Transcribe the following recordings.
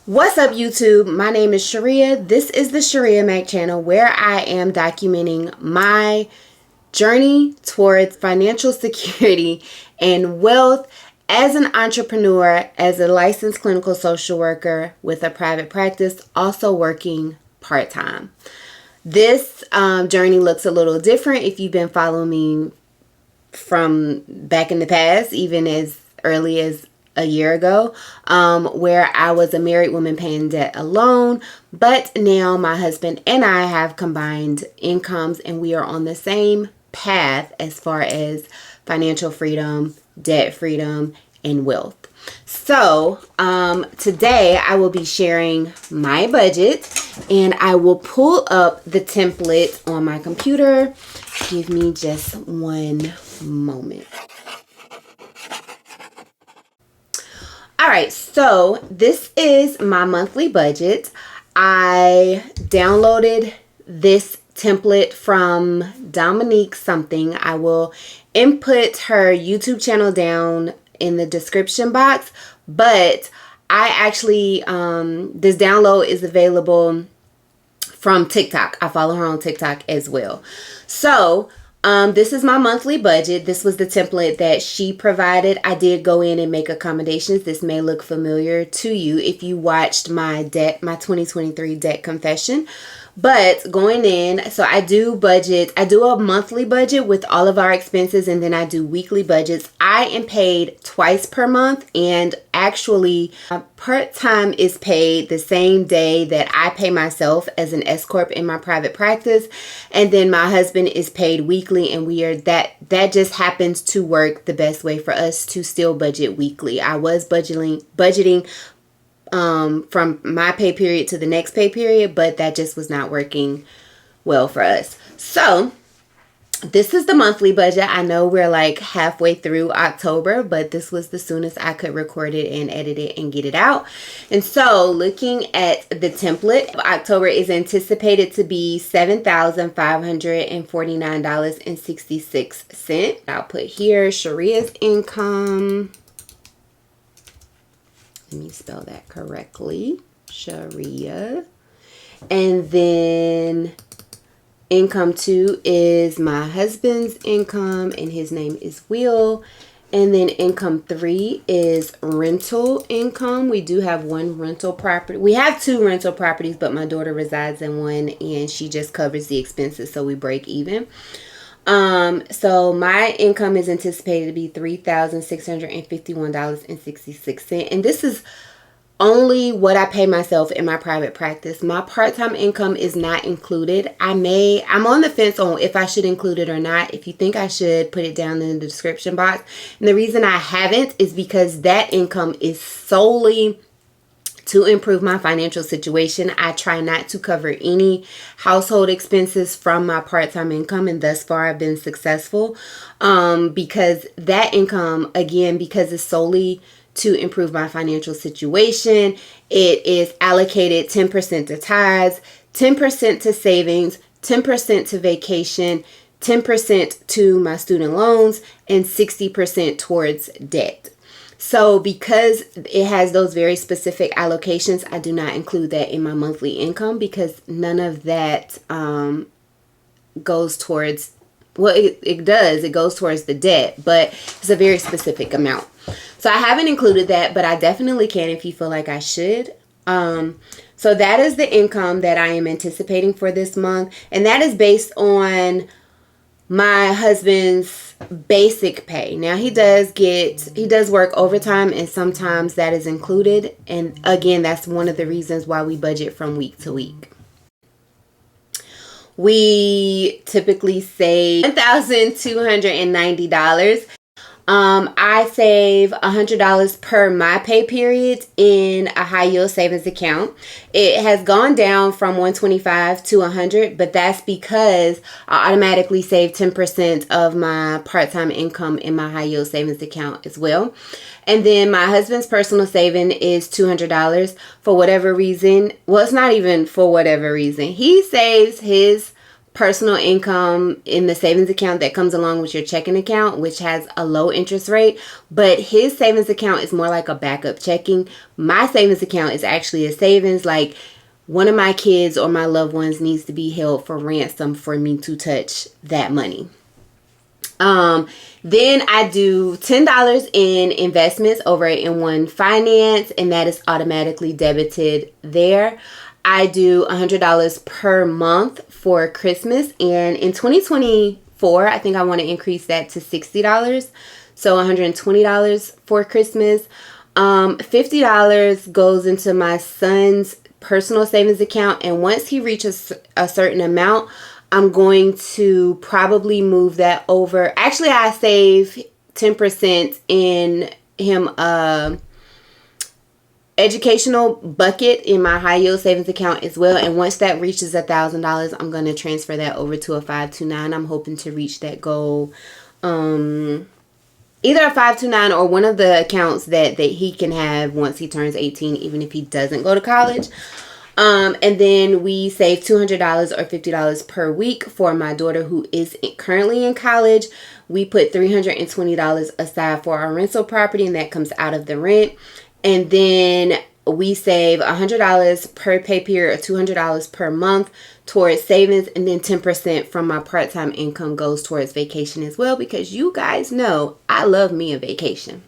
What's up, YouTube? My name is Sharia. This is the Sharia Mac channel, where I am documenting my journey towards financial security and wealth as an entrepreneur, as a licensed clinical social worker with a private practice, also working part-time. This journey looks a little different if you've been following me from back in the past, even as early as a year ago, where I was a married woman paying debt alone. But now my husband and I have combined incomes and we are on the same path as far as financial freedom, debt freedom, and wealth. So today I will be sharing my budget, and I will pull up the template on my computer. Give me just one moment. All right, so this is my monthly budget. I downloaded this template from Dominique something. I will input her YouTube channel down in the description box, but I actually, this download is available from TikTok. I follow her on TikTok as well. So this is my monthly budget. This was the template that she provided. I did go in and make accommodations. This may look familiar to you if you watched my 2023 debt confession. But going in, so I do a monthly budget with all of our expenses, and then I do weekly budgets. I am paid twice per month, and actually part-time is paid the same day that I pay myself as an S Corp in my private practice. And then my husband is paid weekly, and that just happens to work the best way for us to still budget weekly. I was budgeting from my pay period to the next pay period, but that just was not working well for us. So this is the monthly budget. I know we're like halfway through October, but this was the soonest I could record it and edit it and get it out. And so looking at the template, October is anticipated to be $7,549.66. I'll put here Sharia's income. Let me spell that correctly. Sharia. And then income 2 is my husband's income, and his name is Will. And then income 3 is rental income. We do have one rental property. We have 2 rental properties, but my daughter resides in one and she just covers the expenses, so we break even. So my income is anticipated to be $3,651.66. And this is only what I pay myself in my private practice. My part-time income is not included. I'm on the fence on if I should include it or not. If you think I should, put it down in the description box. And the reason I haven't is because that income is solely to improve my financial situation. I try not to cover any household expenses from my part-time income, and thus far I've been successful because that income, again, because it's solely to improve my financial situation, it is allocated 10% to tithes, 10% to savings, 10% to vacation, 10% to my student loans, and 60% towards debt. So because it has those very specific allocations, I do not include that in my monthly income because none of that goes towards, well, it does. It goes towards the debt, but it's a very specific amount. So I haven't included that, but I definitely can if you feel like I should. So that is the income that I am anticipating for this month. And that is based on my husband's basic pay. Now he does work overtime, and sometimes that is included. And again, that's one of the reasons why we budget from week to week. We typically save $1,290. I save $100 per my pay period in a high yield savings account. It has gone down from $125 to $100, but that's because I automatically save 10% of my part-time income in my high yield savings account as well. And then my husband's personal saving is $200 for whatever reason. Well, it's not even for whatever reason. He saves his personal income in the savings account that comes along with your checking account, which has a low interest rate. But his savings account is more like a backup checking. My savings account is actually a savings. Like, one of my kids or my loved ones needs to be held for ransom for me to touch that money. Then I do $10 in investments over at M1 Finance, and that is automatically debited there. I do $100 per month for Christmas, and in 2024, I think I want to increase that to $60. So $120 for Christmas. $50 goes into my son's personal savings account, and once he reaches a certain amount, I'm going to probably move that over. Actually, I save 10% in him educational bucket in my high yield savings account as well. And once that reaches $1,000, I'm going to transfer that over to a 529. I'm hoping to reach that goal. Either a 529 or one of the accounts that he can have once he turns 18, even if he doesn't go to college. And then we save $200 or $50 per week for my daughter who is currently in college. We put $320 aside for our rental property, and that comes out of the rent. And then we save $100 per pay period or $200 per month towards savings. And then 10% from my part-time income goes towards vacation as well, because you guys know I love me a vacation.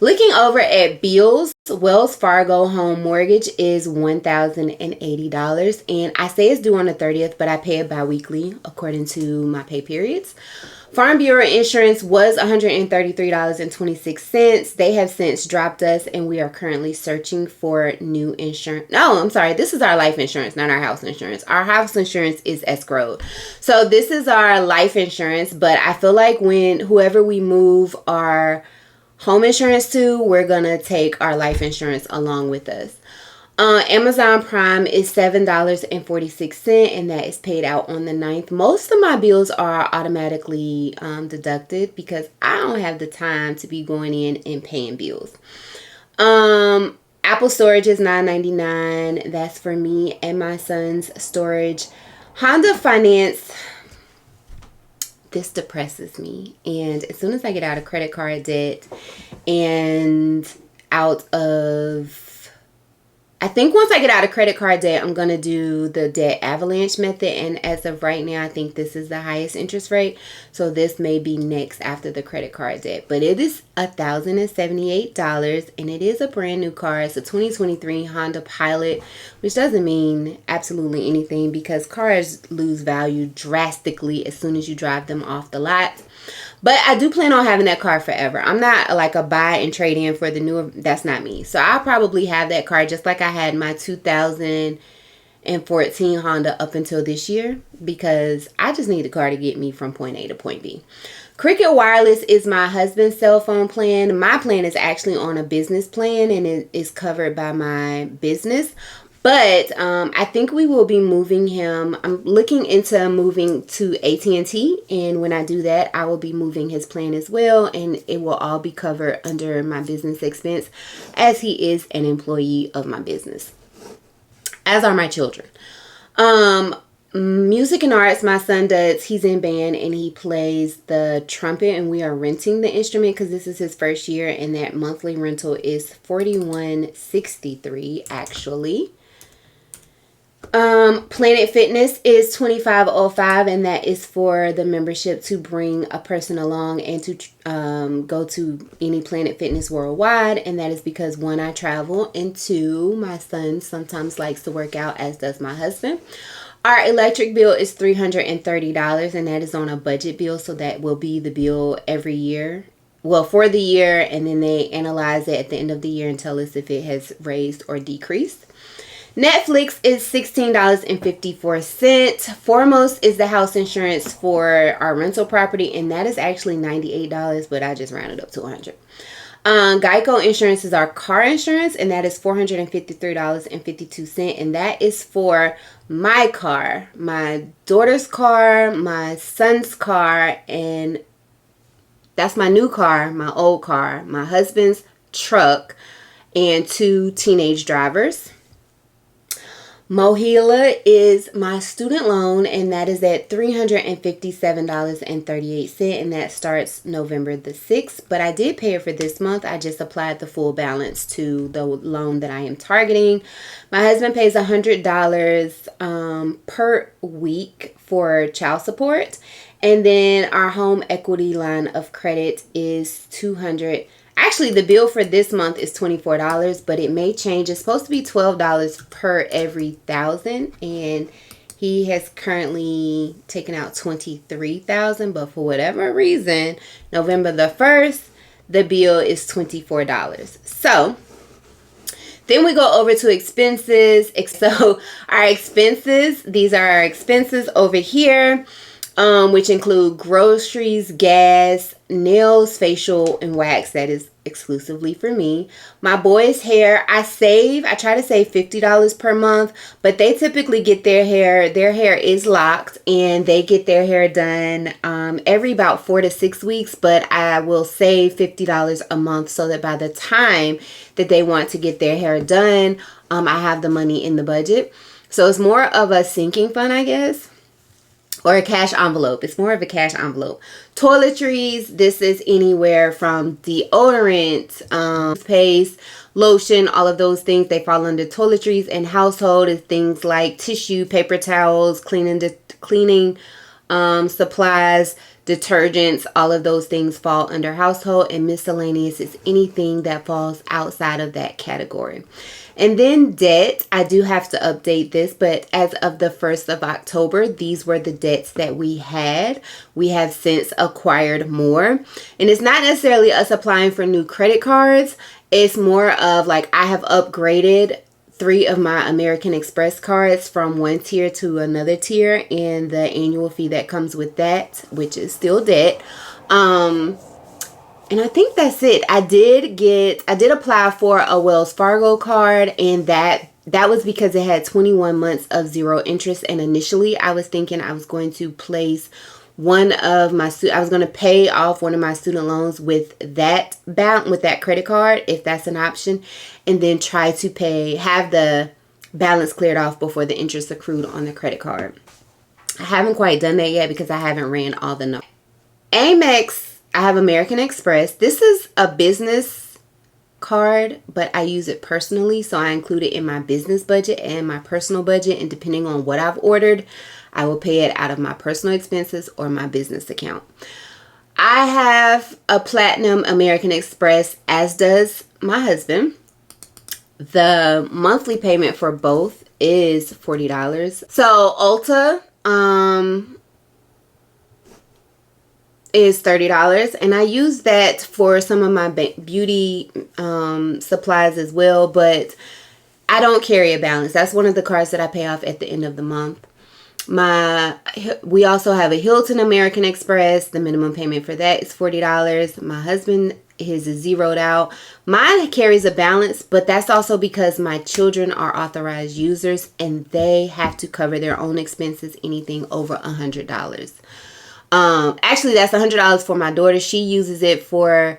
Looking over at bills, Wells Fargo home mortgage is $1,080. And I say it's due on the 30th, but I pay it bi-weekly according to my pay periods. Farm Bureau insurance was $133.26. They have since dropped us, and we are currently searching for new insurance. No, I'm sorry. This is our life insurance, not our house insurance. Our house insurance is escrowed. So this is our life insurance, but I feel like when whoever we move our home insurance to, we're gonna take our life insurance along with us. Amazon Prime is $7.46, and that is paid out on the 9th. Most of my bills are automatically deducted because I don't have the time to be going in and paying bills. Apple storage is $9.99. That's for me and my son's storage. Honda Finance, this depresses me. And as soon as I get out of credit card debt and out of, I think once I get out of credit card debt, I'm going to do the debt avalanche method. And as of right now, I think this is the highest interest rate. So this may be next after the credit card debt. But it is $1,078, and it is a brand new car. It's a 2023 Honda Pilot, which doesn't mean absolutely anything because cars lose value drastically as soon as you drive them off the lot. But I do plan on having that car forever. I'm not like a buy and trade in for the newer. That's not me. So I'll probably have that car just like I had my 2014 Honda up until this year, because I just need a car to get me from point A to point B. Cricket Wireless is my husband's cell phone plan. My plan is actually on a business plan, and it is covered by my business. But I think we will be moving him. I'm looking into moving to AT&T. And when I do that, I will be moving his plan as well. And it will all be covered under my business expense, as he is an employee of my business, as are my children. Music and arts, my son does. He's in band and he plays the trumpet, and we are renting the instrument because this is his first year. And that monthly rental is $41.63 actually. Planet Fitness is $25.05, and that is for the membership to bring a person along and to go to any Planet Fitness worldwide. And that is because, one, I travel, and two, my son sometimes likes to work out, as does my husband. Our electric bill is $330, and that is on a budget bill, so that will be the bill every year. Well, for the year, and then they analyze it at the end of the year and tell us if it has raised or decreased. Netflix is $16.54. Foremost is the house insurance for our rental property, and that is actually $98, but I just rounded up to $100. Geico Insurance is our car insurance, and that is $453.52, and that is for my car, my daughter's car, my son's car, and that's my new car, my old car, my husband's truck, and 2 teenage drivers. Mohila is my student loan, and that is at $357.38, and that starts November the 6th. But I did pay it for this month. I just applied the full balance to the loan that I am targeting. My husband pays $100 per week for child support, and then our home equity line of credit is $200. Actually, the bill for this month is $24, but it may change. It's supposed to be $12 per every 1,000, and he has currently taken out $23,000, but for whatever reason, November the 1st, the bill is $24. So then we go over to expenses. So our expenses, these are our expenses over here, which include groceries, gas, nails, facial, and wax. That is exclusively for me. My boys' hair, I try to save $50 per month, but they typically get their hair is locked, and they get their hair done every about 4 to 6 weeks, but I will save $50 a month so that by the time that they want to get their hair done, I have the money in the budget. So it's more of a sinking fund, I guess. Or a cash envelope. It's more of a cash envelope. Toiletries, this is anywhere from deodorant, paste, lotion, all of those things. They fall under toiletries. And household is things like tissue, paper towels, cleaning supplies, detergents. All of those things fall under household. And miscellaneous is anything that falls outside of that category. And then debt, I do have to update this, but as of the 1st of October, these were the debts that we had. We have since acquired more. And it's not necessarily us applying for new credit cards. It's more of like I have upgraded 3 of my American Express cards from one tier to another tier, and the annual fee that comes with that, which is still debt. And I think that's it. I did apply for a Wells Fargo card, and that was because it had 21 months of 0 interest. And initially I was thinking I was going to place I was going to pay off one of my student loans with that credit card, if that's an option, and then try to have the balance cleared off before the interest accrued on the credit card. I haven't quite done that yet because I haven't ran all the numbers. Amex, I have American Express. This is a business card, but I use it personally, so I include it in my business budget and my personal budget, and depending on what I've ordered, I will pay it out of my personal expenses or my business account. I have a Platinum American Express, as does my husband. The monthly payment for both is $40. So Ulta, is $30, and I use that for some of my beauty supplies as well, but I don't carry a balance. That's one of the cards that I pay off at the end of the month. We also have a Hilton American Express. The minimum payment for that is $40. My husband, his is zeroed out. Mine carries a balance, but that's also because my children are authorized users, and they have to cover their own expenses, anything over $100. Actually, that's $100 for my daughter. She uses it for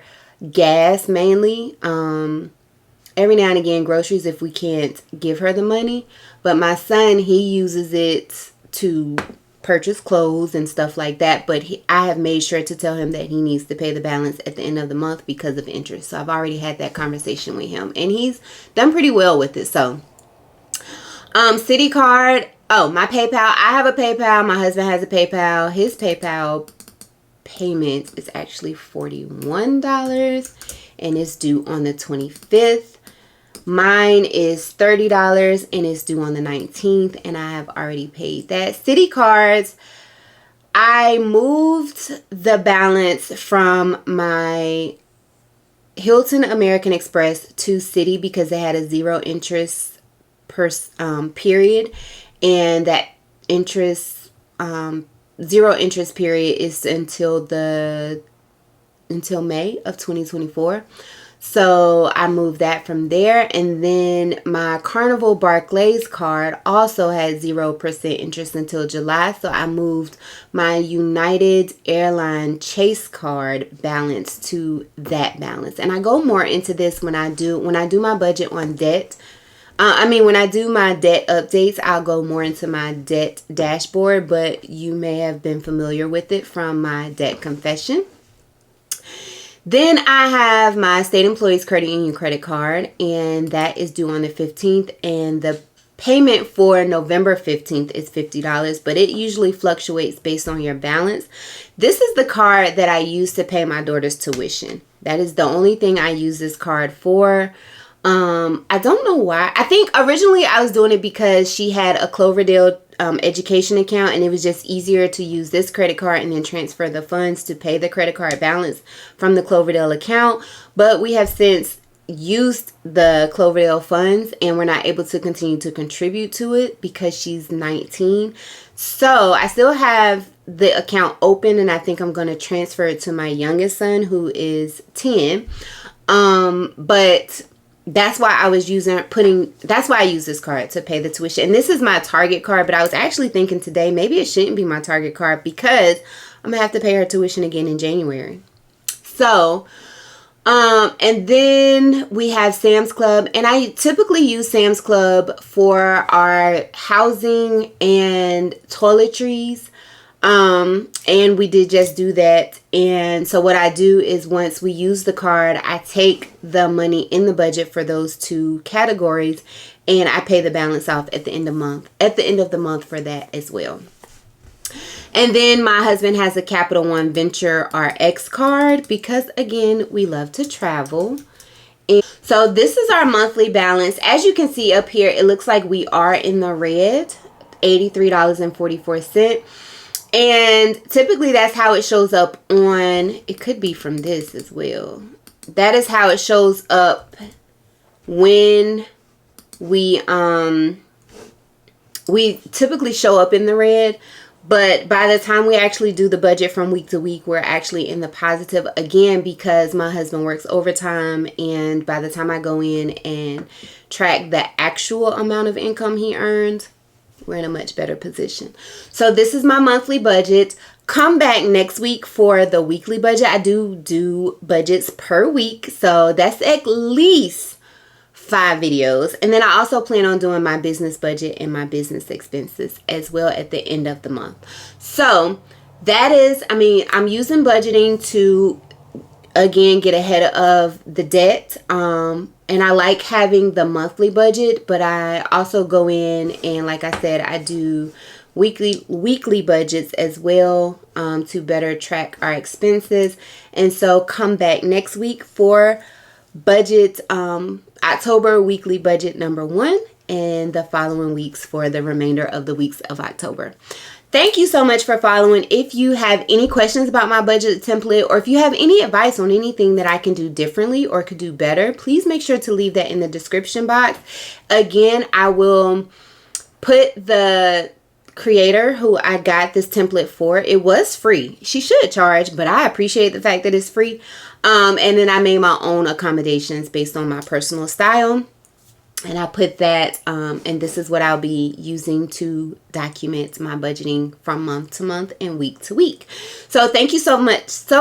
gas mainly. Every now and again, groceries if we can't give her the money. But my son, he uses it to purchase clothes and stuff like that. But I have made sure to tell him that he needs to pay the balance at the end of the month because of interest. So I've already had that conversation with him, and he's done pretty well with it. So, Citi card. Oh, my PayPal. I have a PayPal. My husband has a PayPal. His PayPal payment is actually $41, and it's due on the 25th. Mine is $30, and it's due on the 19th, and I have already paid that. Citi cards, I moved the balance from my Hilton American Express to Citi because they had a 0 interest period. And that 0 interest period is until May of 2024. So I moved that from there. And then my Carnival Barclays card also had 0% interest until July. So I moved my United Airlines Chase card balance to that balance. And I go more into this when I do my budget on debt. I mean, when I do my debt updates, I'll go more into my debt dashboard, but you may have been familiar with it from my debt confession. Then I have my state employees credit union credit card, and that is due on the 15th, and the payment for November 15th is $50, but it usually fluctuates based on your balance. This is the card that I use to pay my daughter's tuition. That is the only thing I use this card for. I don't know why. I think originally I was doing it because she had a Cloverdale education account, and it was just easier to use this credit card and then transfer the funds to pay the credit card balance from the Cloverdale account. But we have since used the Cloverdale funds, and we're not able to continue to contribute to it because she's 19. So I still have the account open, and I think I'm going to transfer it to my youngest son, who is 10. But that's why I was that's why I use this card to pay the tuition. And this is my Target card, but I was actually thinking today, maybe it shouldn't be my Target card because I'm gonna have to pay her tuition again in January. So, and then we have Sam's Club, and I typically use Sam's Club for our housing and toiletries. And we did just do that. And so what I do is once we use the card, I take the money in the budget for those two categories, and I pay the balance off at the end of the month for that as well. And then my husband has a Capital One Venture RX card because, again, we love to travel. And so this is our monthly balance. As you can see up here, it looks like we are in the red, $83.44. And typically that's how it shows up on, it could be from this as well. That is how it shows up when we typically show up in the red. But by the time we actually do the budget from week to week, we're actually in the positive again because my husband works overtime. And by the time I go in and track the actual amount of income he earns, we're in a much better position. So this is my monthly budget. Come back next week for the weekly budget. I do budgets per week. So that's at least 5 videos. And then I also plan on doing my business budget and my business expenses as well at the end of the month. So that is, I'm using budgeting to, again, get ahead of the debt. And I like having the monthly budget, but I also go in and, like I said, I do weekly budgets as well to better track our expenses. And so come back next week for budget October weekly budget number 1, and the following weeks for the remainder of the weeks of October. Thank you so much for following. If you have any questions about my budget template, or if you have any advice on anything that I can do differently or could do better, please make sure to leave that in the description box. Again, I will put the creator who I got this template for. It was free. She should charge, but I appreciate the fact that it's free. And then I made my own accommodations based on my personal style. And I put that, and this is what I'll be using to document my budgeting from month to month and week to week. So thank you so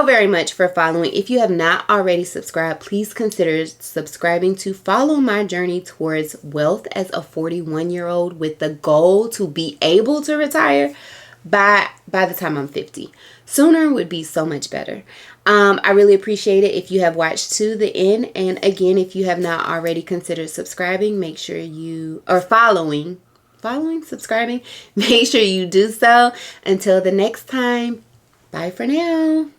very much for following. If you have not already subscribed, please consider subscribing to follow my journey towards wealth as a 41-year-old with the goal to be able to retire by the time I'm 50. Sooner would be so much better. I really appreciate it if you have watched to the end. And again, if you have not already considered subscribing, make sure you are subscribing, make sure you do so. Until the next time, bye for now.